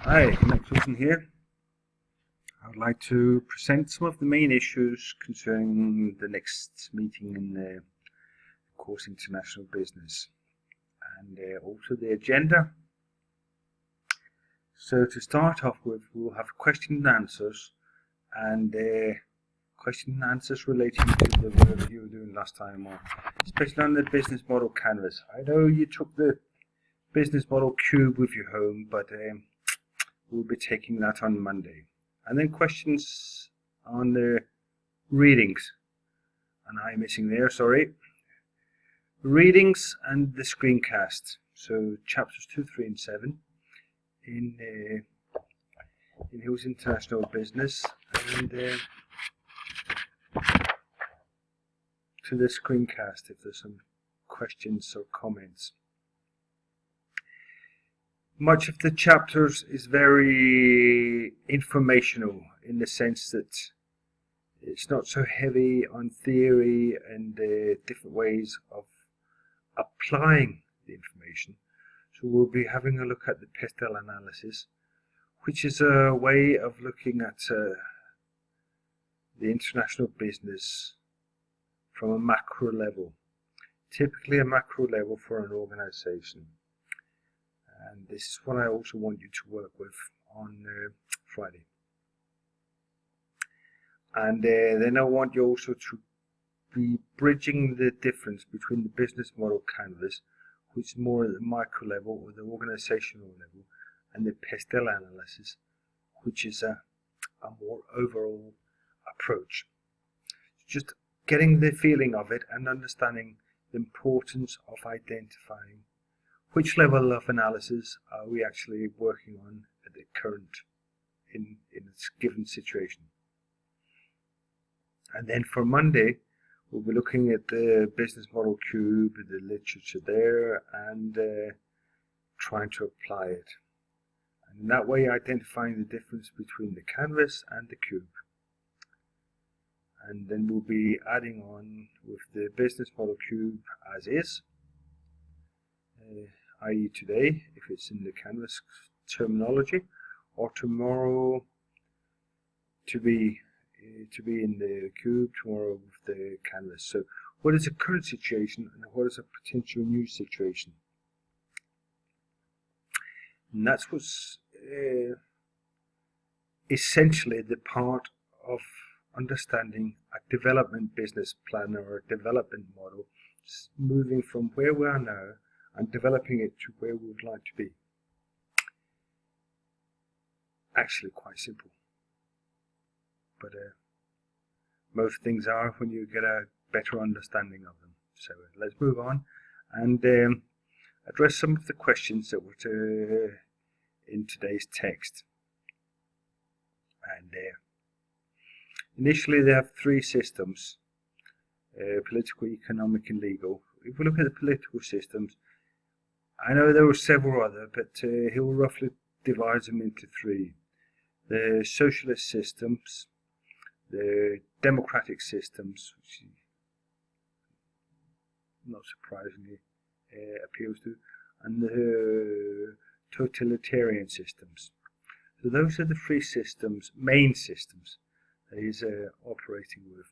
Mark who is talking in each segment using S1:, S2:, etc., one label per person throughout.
S1: Hi, Nick Wilson here. I would like to present some of the main issues concerning the next meeting in the course International Business and also the agenda. So to start off with, we'll have question and answers and question and answers relating to the work you were doing last time, especially on the business model canvas. I know you took the business model cube with you home, but we'll be taking that on Monday. And then questions on the readings. And I'm missing there, sorry. Readings and the screencast. So chapters 2, 3 and 7 in Hills International Business, and to the screencast if there's some questions or comments. Much of the chapters is very informational in the sense that it's not so heavy on theory and different ways of applying the information. So we'll be having a look at the Pestel analysis, which is a way of looking at the international business from a macro level, typically a macro level for an organization. And this is what I also want you to work with on Friday. And then I want you also to be bridging the difference between the business model canvas, which is more at the micro level or the organizational level, and the Pestel analysis, which is a more overall approach. Just getting the feeling of it and understanding the importance of identifying which level of analysis are we actually working on at the current in its given situation. And then for Monday, we'll be looking at the business model cube, the literature there, and trying to apply it. And in that way, identifying the difference between the canvas and the cube. And then we'll be adding on with the business model cube as is, i.e. today, if it's in the canvas terminology, or tomorrow to be in the cube, tomorrow with the canvas. So what is the current situation and what is a potential new situation? And that's what's essentially the part of understanding a development business plan or a development model, moving from where we are now and developing it to where we would like to be. Actually quite simple. But most things are when you get a better understanding of them. So let's move on and address some of the questions that were in today's text. And initially they have three systems, political, economic and legal. If we look at the political systems, I know there were several other, but he will roughly divide them into three. The socialist systems, the democratic systems, which not surprisingly appeals to, and the totalitarian systems. So those are the three systems, main systems, that he's operating with.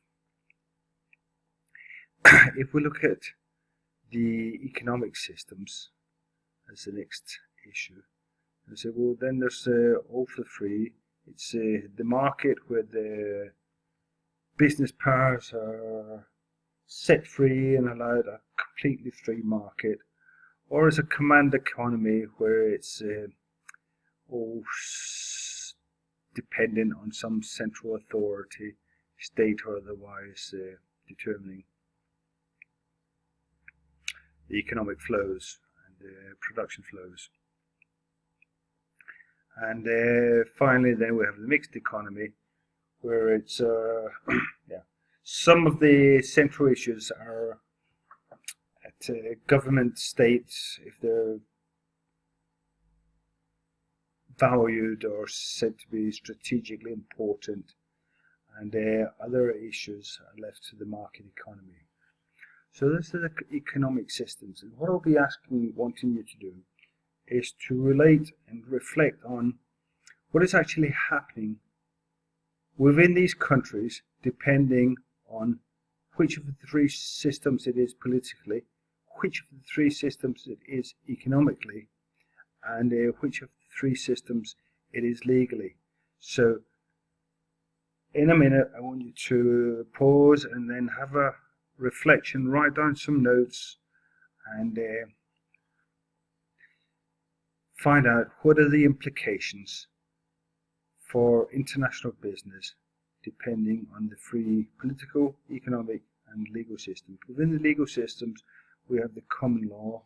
S1: If we look at the economic systems as the next issue, and say, well, then there's also three. It's the market where the business powers are set free and allowed a completely free market, or as a command economy where it's all dependent on some central authority, state or otherwise, determining the economic flows and production flows. And finally then we have the mixed economy, where it's some of the central issues are at government states, if they're valued or said to be strategically important, and other issues are left to the market economy. So those are the economic systems, and what I'll be wanting you to do is to relate and reflect on what is actually happening within these countries, depending on which of the three systems it is politically, which of the three systems it is economically, and which of the three systems it is legally. So in a minute I want you to pause and then have a reflection, write down some notes, and find out what are the implications for international business depending on the three political, economic and legal systems. Within the legal systems we have the common law,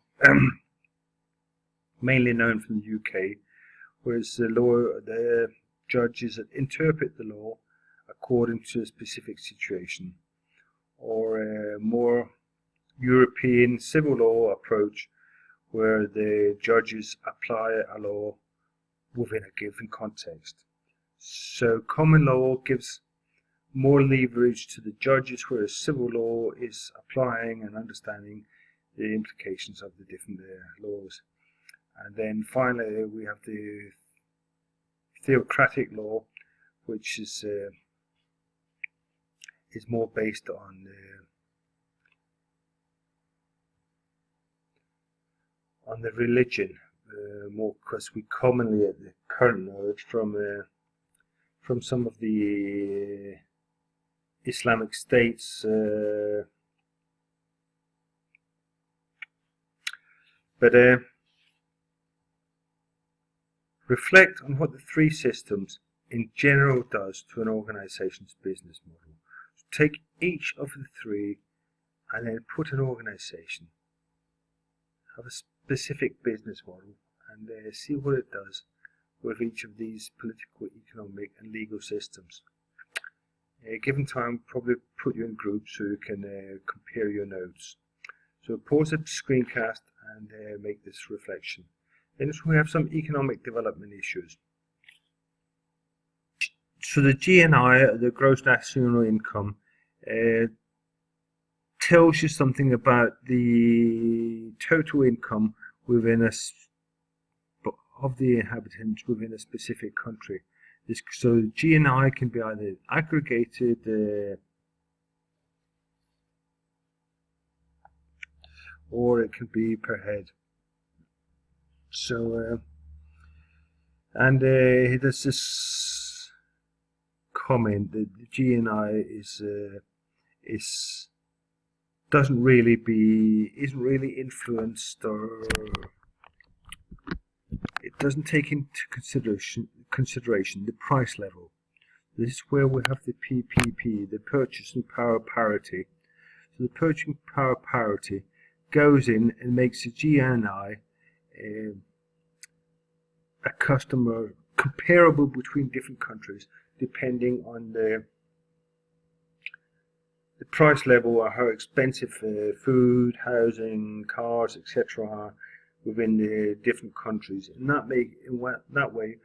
S1: mainly known from the UK, whereas the judges that interpret the law according to a specific situation, or a more European civil law approach where the judges apply a law within a given context. So common law gives more leverage to the judges, whereas civil law is applying and understanding the implications of the different laws. And then finally we have the theocratic law, which is more based on the religion, more because we commonly at the current knowledge from some of the Islamic states, but reflect on what the three systems in general does to an organization's business model. So take each of the three and then put an organization, have a specific business model, and see what it does with each of these political, economic and legal systems. Given time, probably put you in groups so you can compare your notes. So pause the screencast and make this reflection. Then we have some economic development issues. So the GNI, the gross national income, tells you something about the total income within of the inhabitants within a specific country. So GNI can be either aggregated or it can be per head. So there's this comment that the GNI isn't really influenced, or it doesn't take into consideration the price level. This is where we have the PPP, the purchasing power parity. So the purchasing power parity goes in and makes the GNI a customer comparable between different countries, depending on the price level or how expensive food, housing, cars, etc. are within the different countries. And that way,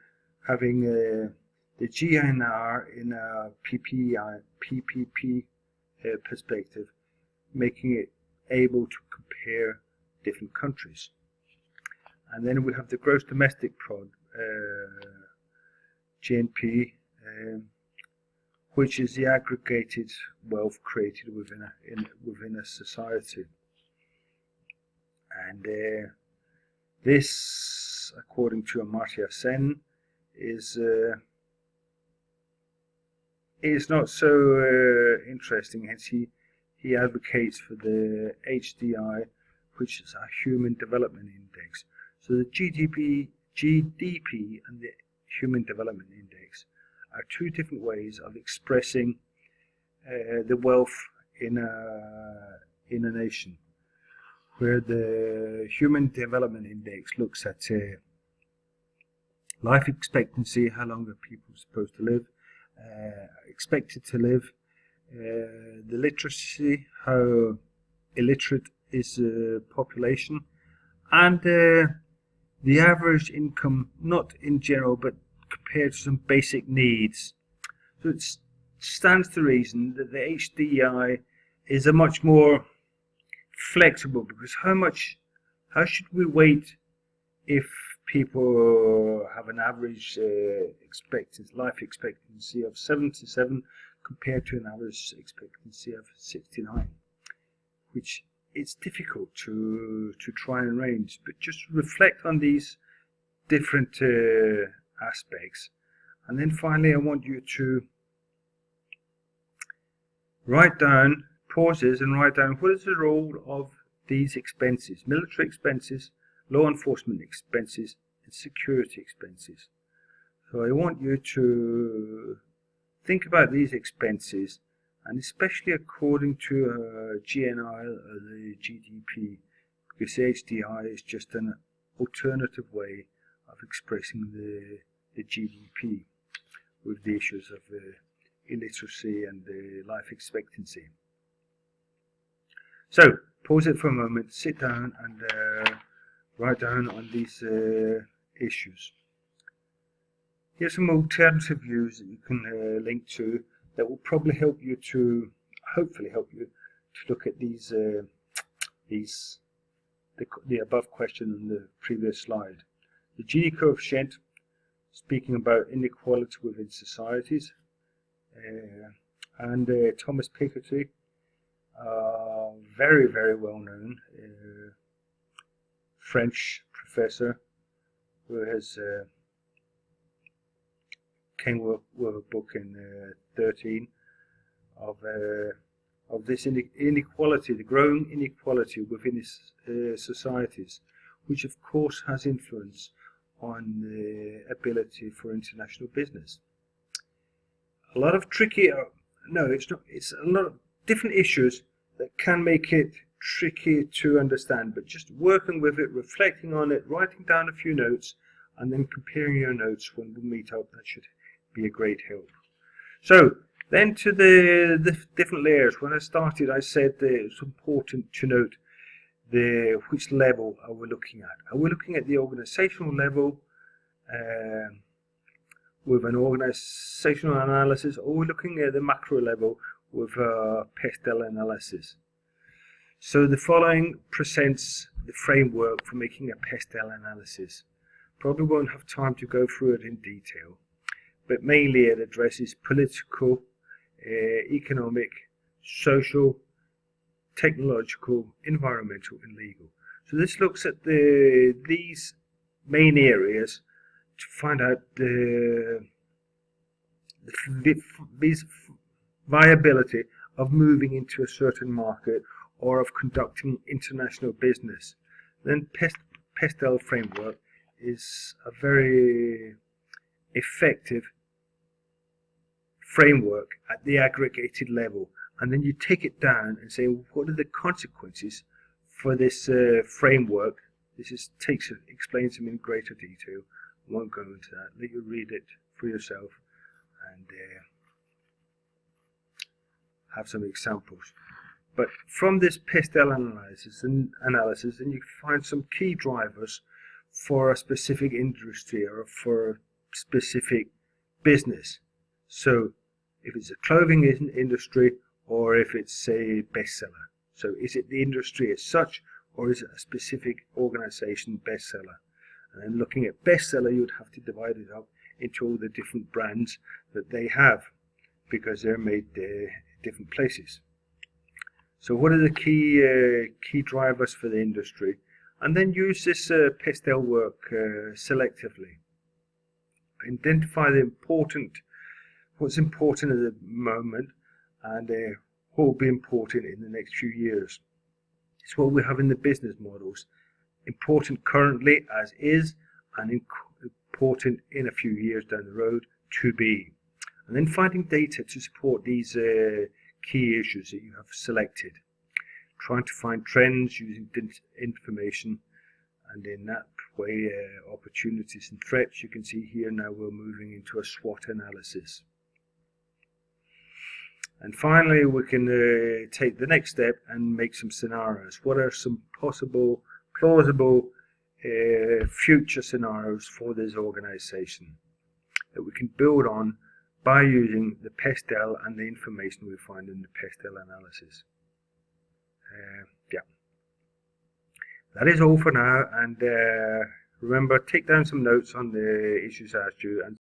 S1: having the GNR in a PPP perspective, making it able to compare different countries. And then we have the gross domestic product, GNP, which is the aggregated wealth created within a society. And this, according to Amartya Sen, is not so interesting. Hence, he advocates for the HDI, which is a Human Development Index. So the GDP and the Human Development Index are two different ways of expressing the wealth in a nation, where the Human Development Index looks at life expectancy, how long are people supposed to live, expected to live, the literacy, how illiterate is the population, and the average income, not in general, but compared to some basic needs. So it stands to reason that the HDI is a much more flexible, because how should we wait if people have an average life expectancy of 77 compared to an average expectancy of 69, which it's difficult to try and range, but just reflect on these different aspects. And then finally I want you to pause this and write down what is the role of these expenses: military expenses, law enforcement expenses, and security expenses. So I want you to think about these expenses, and especially according to GNI or the GDP, because HDI is just an alternative way of expressing the GDP with the issues of illiteracy and life expectancy. So pause it for a moment, sit down and write down on these issues. Here's some alternative views that you can link to that will probably hopefully help you to look at the above question on the previous slide. The Gini coefficient, speaking about inequality within societies, and Thomas Piketty, very, very well known French professor who has came with a book in 13 of this inequality, the growing inequality within societies, which of course has influence on the ability for international business. A lot of it's a lot of different issues that can make it tricky to understand, but just working with it, reflecting on it, writing down a few notes, and then comparing your notes when we meet up, that should be a great help. So then to the different layers. When I started, I said that it's important to note which level are we looking at. Are we looking at the organizational level with an organizational analysis, or are we looking at the macro level with PESTEL analysis? So the following presents the framework for making a PESTEL analysis. Probably won't have time to go through it in detail, but mainly it addresses political, economic, social, technological, environmental, and legal. So this looks at these main areas to find out the viability of moving into a certain market or of conducting international business. Then PESTEL framework is a very effective framework at the aggregated level, and then you take it down and say, what are the consequences for this framework? This explains them in greater detail. I won't go into that. Let you read it for yourself and have some examples. But from this PESTEL analysis, then you find some key drivers for a specific industry or for a specific business. So if it's a clothing industry or if it's a bestseller. So is it the industry as such, or is it a specific organization bestseller? And then looking at bestseller, you'd have to divide it up into all the different brands that they have, because they're made different places. So what are the key drivers for the industry? And then use this PESTEL work selectively. Identify what's important at the moment, and what will be important in the next few years. It's what we have in the business models. Important currently as is, and important in a few years down the road to be. And then finding data to support these key issues that you have selected. Trying to find trends using information, and in that way opportunities and threats. You can see here now we're moving into a SWOT analysis. And finally we can take the next step and make some scenarios. What are some possible, plausible future scenarios for this organization that we can build on by using the PESTEL and the information we find in the PESTEL analysis. That is all for now, and Remember, take down some notes on the issues I asked you and